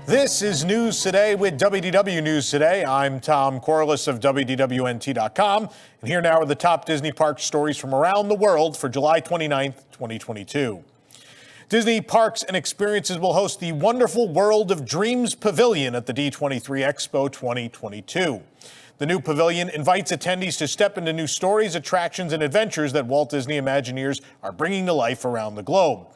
This is News Today with WDW News Today. I'm Tom Corliss of WDWNT.com, and here now are the top Disney park stories from around the world for July 29th, 2022. Disney Parks and Experiences will host the Wonderful World of Dreams Pavilion at the D23 Expo 2022. The new pavilion invites attendees to step into new stories, attractions, and adventures that Walt Disney Imagineers are bringing to life around the globe.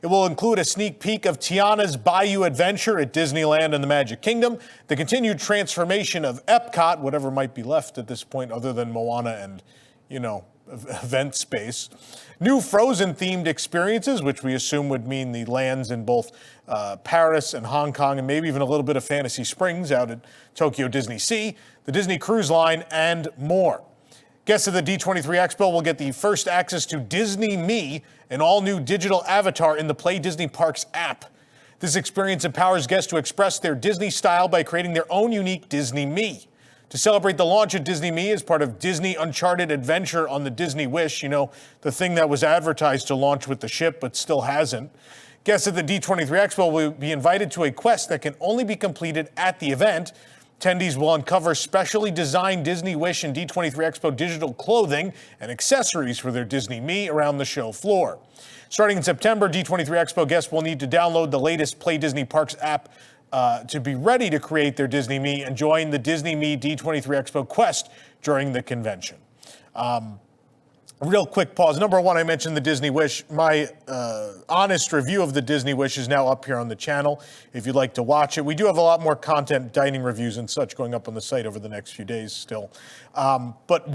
It will include a sneak peek of Tiana's Bayou adventure at Disneyland and the Magic Kingdom, the continued transformation of EPCOT, whatever might be left at this point other than Moana and, event space, new Frozen-themed experiences, which we assume would mean the lands in both Paris and Hong Kong, and maybe even a little bit of Fantasy Springs out at Tokyo Disney Sea, the Disney Cruise Line, and more. Guests of the D23 Expo will get the first access to Disney Me, an all-new digital avatar in the Play Disney Parks app. This experience empowers guests to express their Disney style by creating their own unique Disney Me. To celebrate the launch of Disney Me as part of Disney Uncharted Adventure on the Disney Wish, the thing that was advertised to launch with the ship but still hasn't, guests at the D23 Expo will be invited to a quest that can only be completed at the event. Attendees will uncover specially designed Disney Wish and D23 Expo digital clothing and accessories for their Disney Me around the show floor. Starting in September, D23 Expo guests will need to download the latest Play Disney Parks app to be ready to create their Disney Me and join the Disney Me D23 Expo quest during the convention. Real quick pause. Number one, I mentioned the Disney Wish. My honest review of the Disney Wish is now up here on the channel if you'd like to watch it. We do have a lot more content, dining reviews and such going up on the site over the next few days still. But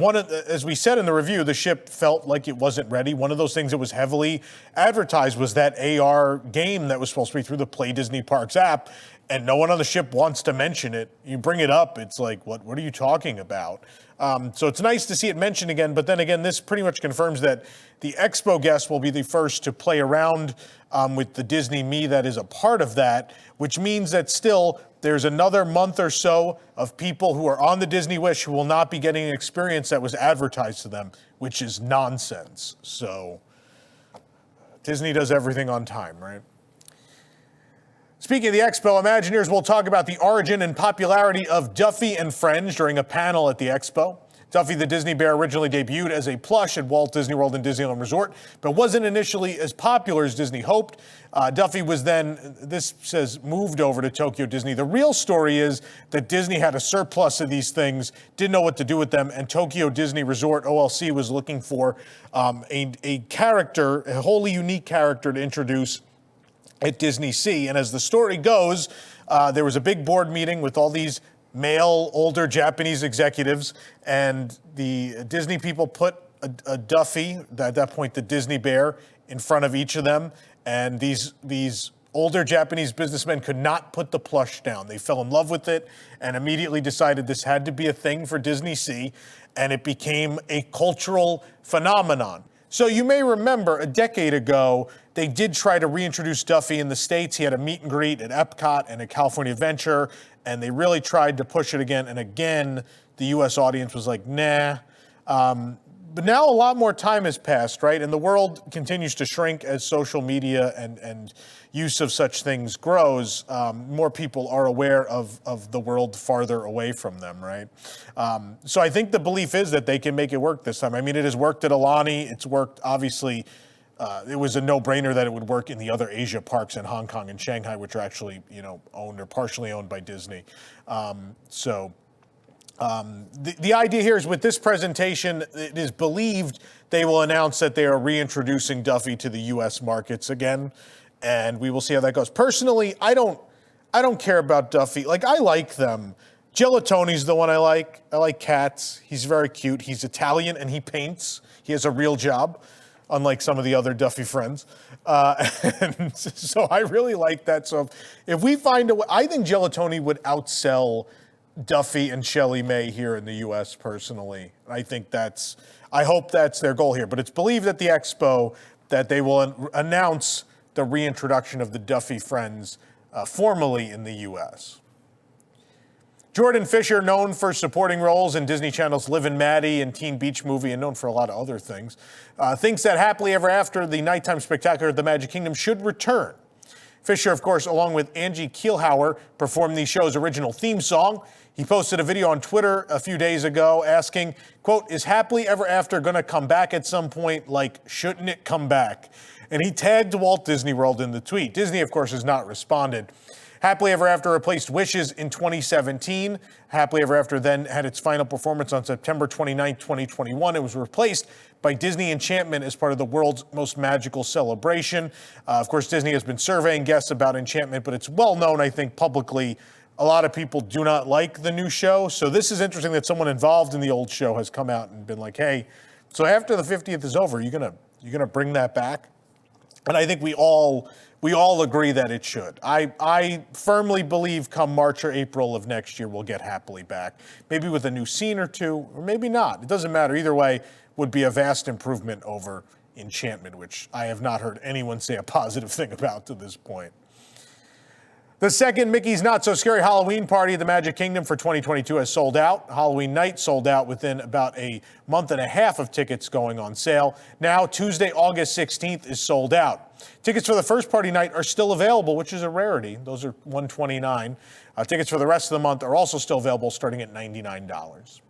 as we said in the review, the ship felt like it wasn't ready. One of those things that was heavily advertised was that AR game that was supposed to be through the Play Disney Parks app, and no one on the ship wants to mention it. You bring it up, it's like, what are you talking about? So it's nice to see it mentioned again, but then again, this pretty much confirms that the Expo guests will be the first to play around with the Disney Me that is a part of that, which means that still there's another month or so of people who are on the Disney Wish who will not be getting an experience that was advertised to them, which is nonsense. So Disney does everything on time, right? Speaking of the Expo, Imagineers will talk about the origin and popularity of Duffy and Friends during a panel at the Expo. Duffy the Disney Bear originally debuted as a plush at Walt Disney World and Disneyland Resort, but wasn't initially as popular as Disney hoped. Duffy was then, this says, moved over to Tokyo Disney. The real story is that Disney had a surplus of these things, didn't know what to do with them, and Tokyo Disney Resort, OLC, was looking for a character, a wholly unique character to introduce at Disney Sea. And as the story goes, there was a big board meeting with all these male, older Japanese executives, and the Disney people put a Duffy, at that point the Disney Bear, in front of each of them, and these older Japanese businessmen could not put the plush down. They fell in love with it and immediately decided this had to be a thing for Disney Sea, and it became a cultural phenomenon. So you may remember a decade ago, they did try to reintroduce Duffy in the States. He had a meet and greet at EPCOT and at California Adventure, and they really tried to push it again. And again, the U.S. audience was like, nah. But now a lot more time has passed, right? And the world continues to shrink as social media and use of such things grows. More people are aware of the world farther away from them, right? So I think the belief is that they can make it work this time. I mean, it has worked at Alani. It's worked, obviously, it was a no-brainer that it would work in the other Asia parks in Hong Kong and Shanghai, which are actually, owned or partially owned by Disney. The idea here is with this presentation, it is believed they will announce that they are reintroducing Duffy to the U.S. markets again, and we will see how that goes. Personally, I don't care about Duffy. Like, I like them. Gelatoni's the one I like. I like cats. He's very cute. He's Italian and he paints. He has a real job, unlike some of the other Duffy friends. And so I really like that. So if we find a way, I think Gelatoni would outsell Duffy and Shelley May here in the U.S. personally. I hope that's their goal here. But it's believed at the Expo that they will announce the reintroduction of the Duffy Friends formally in the U.S. Jordan Fisher, known for supporting roles in Disney Channel's Liv and Maddie and Teen Beach Movie, and known for a lot of other things, thinks that Happily Ever After, the nighttime spectacular at the Magic Kingdom, should return. Fisher, of course, along with Angie Kielhauer, performed the show's original theme song. He posted a video on Twitter a few days ago asking, quote, "Is Happily Ever After going to come back at some point? Like, shouldn't it come back?" And he tagged Walt Disney World in the tweet. Disney, of course, has not responded. Happily Ever After replaced Wishes in 2017. Happily Ever After then had its final performance on September 29, 2021. It was replaced by Disney Enchantment as part of the world's most magical celebration. Of course, Disney has been surveying guests about Enchantment, but it's well known, I think, publicly, a lot of people do not like the new show. So this is interesting that someone involved in the old show has come out and been like, hey, so after the 50th is over, you're gonna bring that back? And I think we all agree that it should. I firmly believe come March or April of next year, we'll get Happily back. Maybe with a new scene or two, or maybe not. It doesn't matter. Either way, would be a vast improvement over Enchantment, which I have not heard anyone say a positive thing about to this point. The second Mickey's Not So Scary Halloween Party at the Magic Kingdom for 2022 has sold out. Halloween night sold out within about a month and a half of tickets going on sale. Now, Tuesday, August 16th is sold out. Tickets for the first party night are still available, which is a rarity. Those are $129. Tickets for the rest of the month are also still available, starting at $99.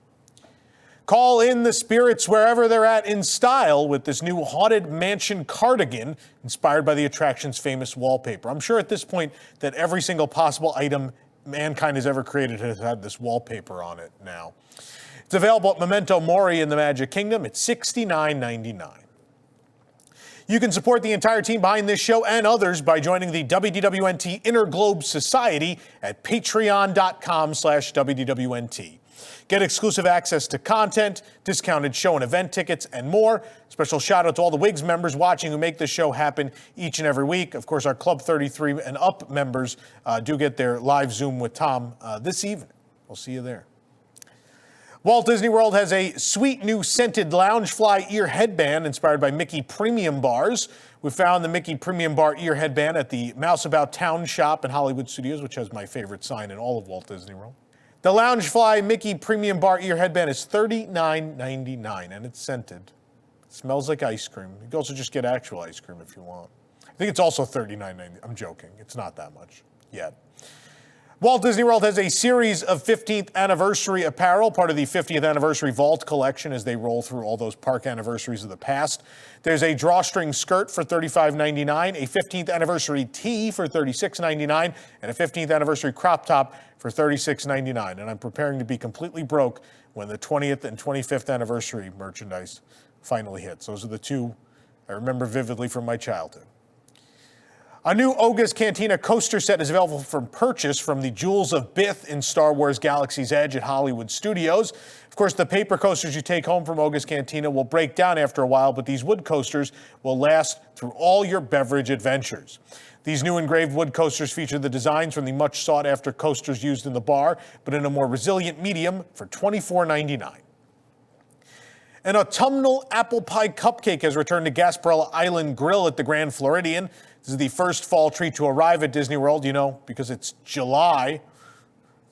Call in the spirits wherever they're at in style with this new Haunted Mansion cardigan inspired by the attraction's famous wallpaper. I'm sure at this point that every single possible item mankind has ever created has had this wallpaper on it now. It's available at Memento Mori in the Magic Kingdom. It's $69.99. You can support the entire team behind this show and others by joining the WDWNT Inner Globe Society at patreon.com/WDWNT. Get exclusive access to content, discounted show and event tickets, and more. Special shout out to all the WIGS members watching who make this show happen each and every week. Of course, our Club 33 and up members do get their live Zoom with Tom this evening. We'll see you there. Walt Disney World has a sweet new scented Loungefly ear headband inspired by Mickey Premium Bars. We found the Mickey Premium Bar ear headband at the Mouseabout Town Shop in Hollywood Studios, which has my favorite sign in all of Walt Disney World. The Loungefly Mickey Premium Bar ear headband is $39.99, and it's scented. It smells like ice cream. You can also just get actual ice cream if you want. I think it's also $39.90. I'm joking. It's not that much yet. Walt Disney World has a series of 15th anniversary apparel, part of the 50th anniversary Vault collection as they roll through all those park anniversaries of the past. There's a drawstring skirt for $35.99, a 15th anniversary tee for $36.99, and a 15th anniversary crop top for $36.99. And I'm preparing to be completely broke when the 20th and 25th anniversary merchandise finally hits. Those are the two I remember vividly from my childhood. A new Oga's Cantina coaster set is available for purchase from the Jewels of Bith in Star Wars Galaxy's Edge at Hollywood Studios. Of course, the paper coasters you take home from Oga's Cantina will break down after a while, but these wood coasters will last through all your beverage adventures. These new engraved wood coasters feature the designs from the much sought-after coasters used in the bar, but in a more resilient medium for $24.99. An autumnal apple pie cupcake has returned to Gasparilla Island Grill at the Grand Floridian. This is the first fall treat to arrive at Disney World, because it's July.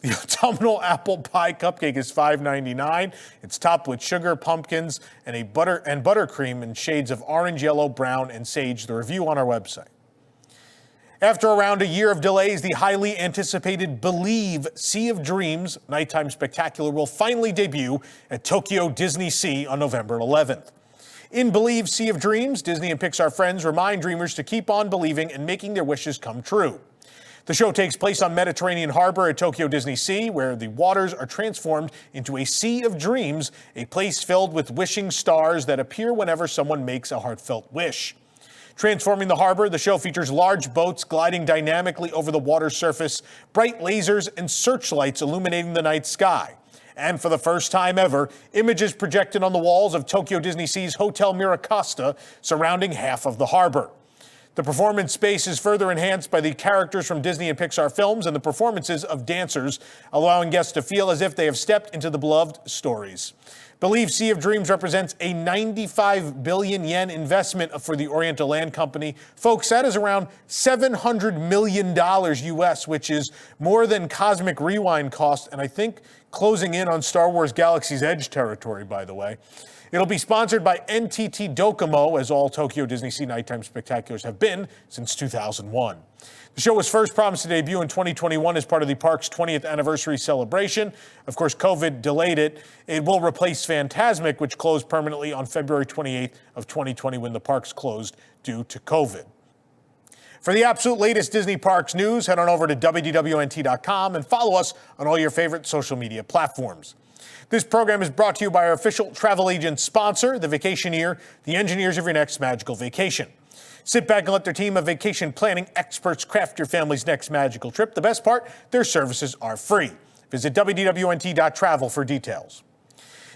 The autumnal apple pie cupcake is $5.99. It's topped with sugar, pumpkins, and buttercream in shades of orange, yellow, brown, and sage. The review on our website. After around a year of delays, the highly anticipated Believe Sea of Dreams nighttime spectacular will finally debut at Tokyo Disney Sea on November 11th. In Believe Sea of Dreams, Disney and Pixar friends remind dreamers to keep on believing and making their wishes come true. The show takes place on Mediterranean Harbor at Tokyo Disney Sea, where the waters are transformed into a sea of dreams, a place filled with wishing stars that appear whenever someone makes a heartfelt wish. Transforming the harbor, the show features large boats gliding dynamically over the water surface, bright lasers and searchlights illuminating the night sky. And for the first time ever, images projected on the walls of Tokyo Disney Sea's Hotel Miracosta surrounding half of the harbor. The performance space is further enhanced by the characters from Disney and Pixar films and the performances of dancers, allowing guests to feel as if they have stepped into the beloved stories. Believe Sea of Dreams represents a 95 billion yen investment for the Oriental Land Company. Folks, that is around $700 million US, which is more than Cosmic Rewind cost, and I think closing in on Star Wars Galaxy's Edge territory, by the way. It'll be sponsored by NTT Docomo, as all Tokyo Disney Sea Nighttime Spectaculars have been since 2001. The show was first promised to debut in 2021 as part of the park's 20th anniversary celebration. Of course, COVID delayed it. It will replace Fantasmic, which closed permanently on February 28th of 2020 when the parks closed due to COVID. For the absolute latest Disney Parks news, head on over to WDWNT.com and follow us on all your favorite social media platforms. This program is brought to you by our official travel agent sponsor, The Vacationeer, the engineers of your next magical vacation. Sit back and let their team of vacation planning experts craft your family's next magical trip. The best part, their services are free. Visit WDWNT.travel for details.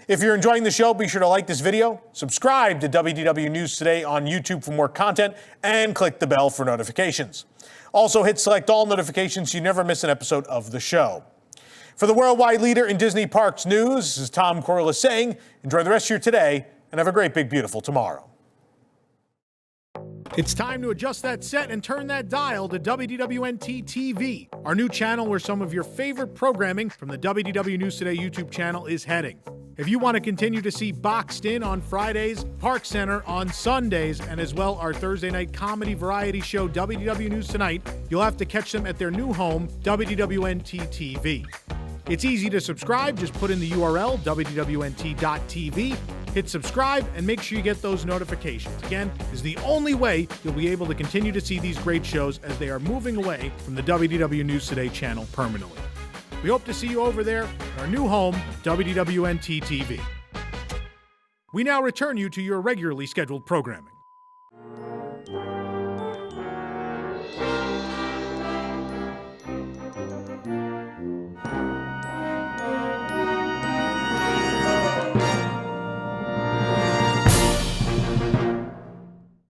If you're enjoying the show, be sure to like this video, subscribe to WDW News Today on YouTube for more content, and click the bell for notifications. Also, hit select all notifications so you never miss an episode of the show. For the worldwide leader in Disney Parks news, this is Tom Corliss saying, enjoy the rest of your today and have a great, big, beautiful tomorrow. It's time to adjust that set and turn that dial to WDWNT TV, our new channel where some of your favorite programming from the WDW News Today YouTube channel is heading. If you want to continue to see Boxed In on Fridays, Park Center on Sundays, and as well our Thursday night comedy variety show WDW News Tonight, you'll have to catch them at their new home, WDWNT TV. It's easy to subscribe. Just put in the URL, WDWNT.tv. Hit subscribe and make sure you get those notifications. Again, is the only way you'll be able to continue to see these great shows as they are moving away from the WDW News Today channel permanently. We hope to see you over there at our new home, WDWNT TV. We now return you to your regularly scheduled programming.